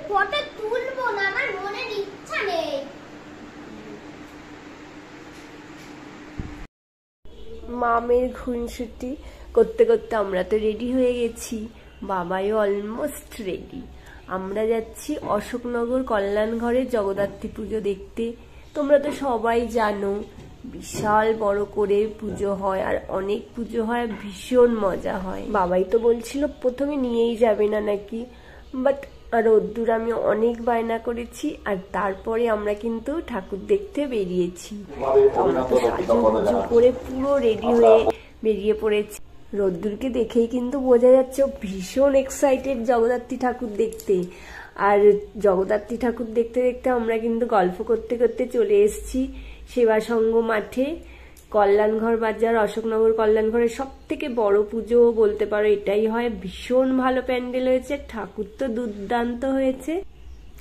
Photo তুলবো না, আমার মনের ইচ্ছা নেই। মামের খুনসুটি করতে করতে আমরা তো রেডি হয়ে গেছি, বাবাইও অলমোস্ট রেডি। আমরা যাচ্ছি অশোকনগর কল্যাণঘরে জগদ্ধাত্রী পুজো দেখতে। তোমরা তো সবাই জানো বিশাল বড় করে পুজো হয়, আর অনেক পুজো হয়, ভীষণ মজা হয়। বাবাই তো বলছিল প্রথমে নিয়েই যাবে না নাকি, বাট রোদ্দুর আমি অনেক বায়না করেছি, আর তারপরে আমরা কিন্তু ঠাকুর দেখতে বেরিয়েছি। আমরা তো সাজুগুজু করে পুরো রেডি হয়ে বেরিয়ে পড়েছি। রোদ্দুরকে দেখেই কিন্তু বোঝা যাচ্ছে ভীষণ এক্সাইটেড জগদ্ধাত্রী ঠাকুর দেখতে। আর জগদ্ধাত্রী ঠাকুর দেখতে দেখতে আমরা কিন্তু গল্প করতে করতে চলে এসেছি সেবাসংঘ মাঠে। কল্যাণঘর বাজার অশোকনগর কল্যাণঘরের সব থেকে বড় পুজো বলতে পারো এটাই হয়। ভীষণ ভালো প্যান্ডেল হয়েছে, ঠাকুর তো দুর্দান্ত হয়েছে।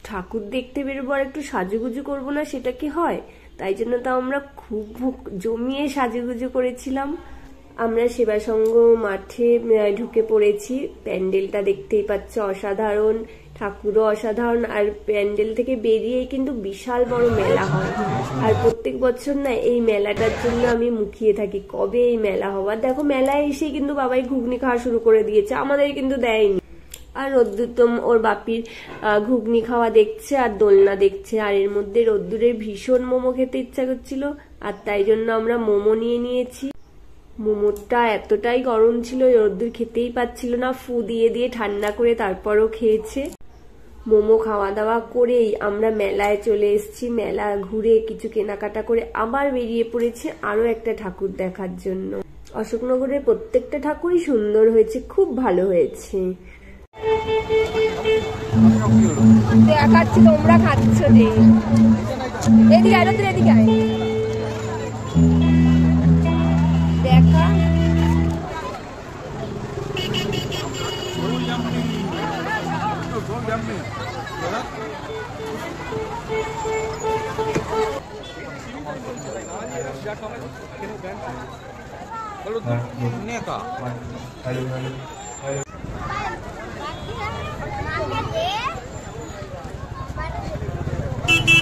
ঠাকুর দেখতে বেরোবো আর একটু সাজুগুজু করবো না, সেটা কি হয়? তাই জন্য তো আমরা খুব জমিয়ে সাজুগুজু করেছিলাম। আমরা সেবাসংঘ মাঠে ঢুকে পড়েছি। প্যান্ডেলটা দেখতেই পাচ্ছ অসাধারণ, ঠাকুরও অসাধারণ। আর প্যান্ডেল থেকে বেরিয়েই কিন্তু বিশাল বড় মেলা হয়। আর প্রত্যেক বছর না এই মেলাটার জন্য আমি মুখিয়ে থাকি কবে এই মেলা হওয়ার। দেখো মেলায় এসে কিন্তু বাবাই ঘুগনি খাওয়া শুরু করে দিয়েছে, আমাদের কিন্তু দেয়নি। আর রোদ্দুর ওর বাপির ঘুগনি খাওয়া দেখছে আর দোলনা দেখছে। আর এর মধ্যে রোদ্দুরের ভীষণ মোমো খেতে ইচ্ছা করছিল, আর তাই জন্য আমরা মোমো নিয়ে নিয়েছি। মোমোটা এতটাই গরম ছিল রোদ্দুর খেতেই পাচ্ছিল না, ফু দিয়ে দিয়ে ঠান্ডা করে তারপরও খেয়েছে। মোমো খাওয়া দাওয়া করেই আমরা মেলায় চলে এসেছি। মেলা ঘুরে কিছু কেনাকাটা করে আবার বেরিয়ে পড়েছি আরো একটা ঠাকুর দেখার জন্য। অশোকনগরের প্রত্যেকটা ঠাকুরই সুন্দর হয়েছে, খুব ভালো হয়েছে। দেখাচ্ছি তোমরা খাচ্ছ যে, এদিকে আয়, এদিকে আয়, দেখা।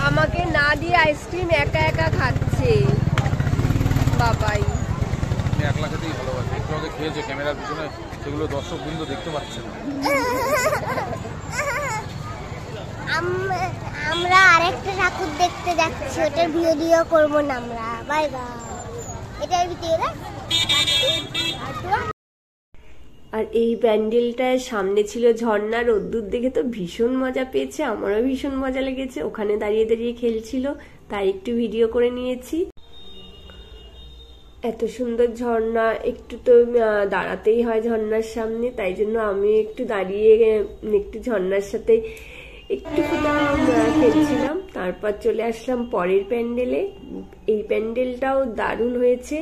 আমাকে না দিয়ে আইসক্রিম একা একা খাচ্ছে বাবাই। একলা খেতেই ভালোবাসে, একটু আগে খেয়েছে ক্যামেরার পিছনে, সেগুলো দর্শক বৃন্দ দেখতে পাচ্ছে না। আমরা আরেকটা ঠাকুর দেখতে যাচ্ছি, ওটার ভিডিও করবো না আমরা। Bye bye. এটার ভিডিও আর এই প্যান্ডেলটার সামনে ছিল ঝর্ণা। রোদ্দুর দেখে তো ভীষণ মজা পেয়েছে, আমারও ভীষণ মজা লেগেছে। ওখানে দাঁড়িয়ে দাঁড়িয়ে খেলছিল, তাই একটু ভিডিও করে নিয়েছি। এত সুন্দর ঝর্ণা, একটু তো দাঁড়াতেই হয় ঝর্ণার সামনে, তাই জন্য আমি একটু দাঁড়িয়ে একটু ঝর্ণার সাথে একটু খেলছিলাম। তারপর চলে আসলাম পরের প্যান্ডেলে। এই প্যান্ডেলটাও দারুণ হয়েছে।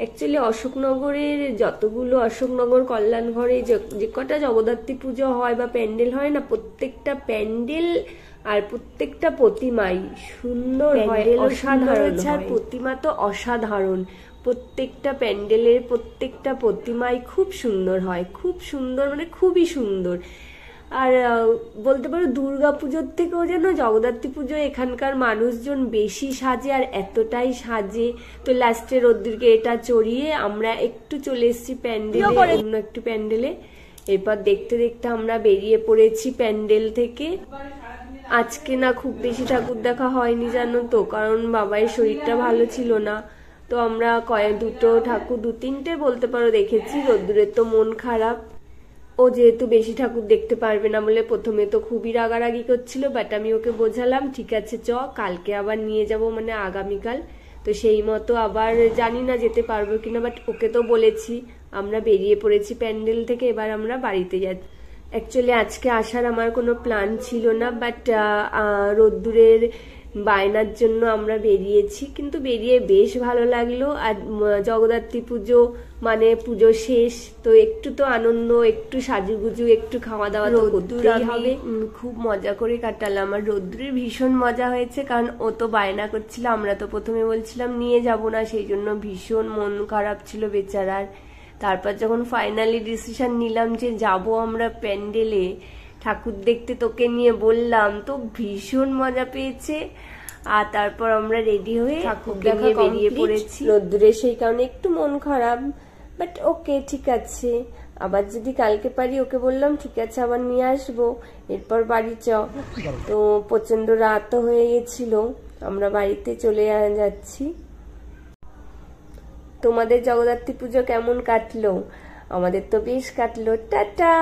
অ্যাকচুয়ালি অশোকনগরের যতগুলো অশোকনগর কল্যাণঘরে যে কটা জগদ্ধাত্রী পুজো হয় বা প্যান্ডেল হয় না, প্রত্যেকটা প্যান্ডেল আর প্রত্যেকটা প্রতিমাই সুন্দর হয়, অসাধারণ। আর প্রতিমা তো অসাধারণ, প্রত্যেকটা প্যান্ডেলের প্রত্যেকটা প্রতিমাই খুব সুন্দর হয়, খুব সুন্দর, মানে খুবই সুন্দর। আর বলতে পারো দুর্গা পুজোর থেকেও যেন জগদ্ধাত্রী পুজো এখানকার মানুষজন বেশি সাজে, আর এতটাই সাজে। তো লাস্টে রোদ্দুরকে এটা চড়িয়ে আমরা একটু চলে এসেছি প্যান্ডেলে, অন্য একটু প্যান্ডেলে। এরপর দেখতে দেখতে আমরা বেরিয়ে পড়েছি প্যান্ডেল থেকে। আজকে না খুব বেশি ঠাকুর দেখা হয়নি জানো তো, কারণ বাবাইয়ের শরীরটা ভালো ছিল না। তো আমরা দুটো ঠাকুর, দু তিনটে বলতে পারো দেখেছি। রোদ্দুরের তো মন খারাপ, ও যেহেতু বেশি ঠাকুর দেখতে পারবে না বলে প্রথমে তো খুবই রাগারাগি করছিল, বাট আমি ওকে বোঝালাম ঠিক আছে চ, কালকে আবার নিয়ে যাব, মানে আগামীকাল। তো সেই মতো আবার জানি না যেতে পারবো কিনা, বাট ওকে তো বলেছি। আমরা বেরিয়ে পড়েছি প্যান্ডেল থেকে, এবার আমরা বাড়িতে যাচ্ছি। অ্যাকচুয়ালি আজকে আসার আমার কোনো প্ল্যান ছিল না, বাট রোদ্দুরের বায়নার জন্য আমরা বেরিয়েছি, কিন্তু বেরিয়ে বেশ ভালো লাগলো। আর জগদ্ধাত্রী পুজো মানে পুজো শেষ, তো একটু তো আনন্দ, একটু সাজুগুজু, একটু খাওয়া দাওয়া তো করতেই হবে। খুব মজা করে কাটালাম। আর রোদ্দুরের ভীষণ মজা হয়েছে, কারণ ও তো বায়না করছিল। আমরা তো প্রথমে বলছিলাম নিয়ে যাব না, সেই জন্য ভীষণ মন খারাপ ছিল বেচারার। তারপর যখন ফাইনালি ডিসিশন নিলাম যে যাব আমরা প্যান্ডেলে, ঠাকুর দেখতে তোকে নিয়ে বললাম, তো ভীষণ মজা পেয়েছে। আর তারপর আমরা রেডি হয়ে ঠাকুরকে নিয়ে বেরিয়ে পড়েছি। রোদ্দুরে সেই কারণে একটু মন খারাপ, বাট ওকে, ঠিক আছে। আবার যদি কালকে পারি, ওকে বললাম ঠিক আছে আবার নিয়ে আসবো, এরপর বাড়ি চ। তো প্রচন্ড রাতও হয়ে গেছিল, আমরা বাড়িতে চলে যাচ্ছি। তোমাদের জগদ্ধাত্রী পুজো কেমন কাটলো? আমাদের তো বেশ কাটলো। টাটা।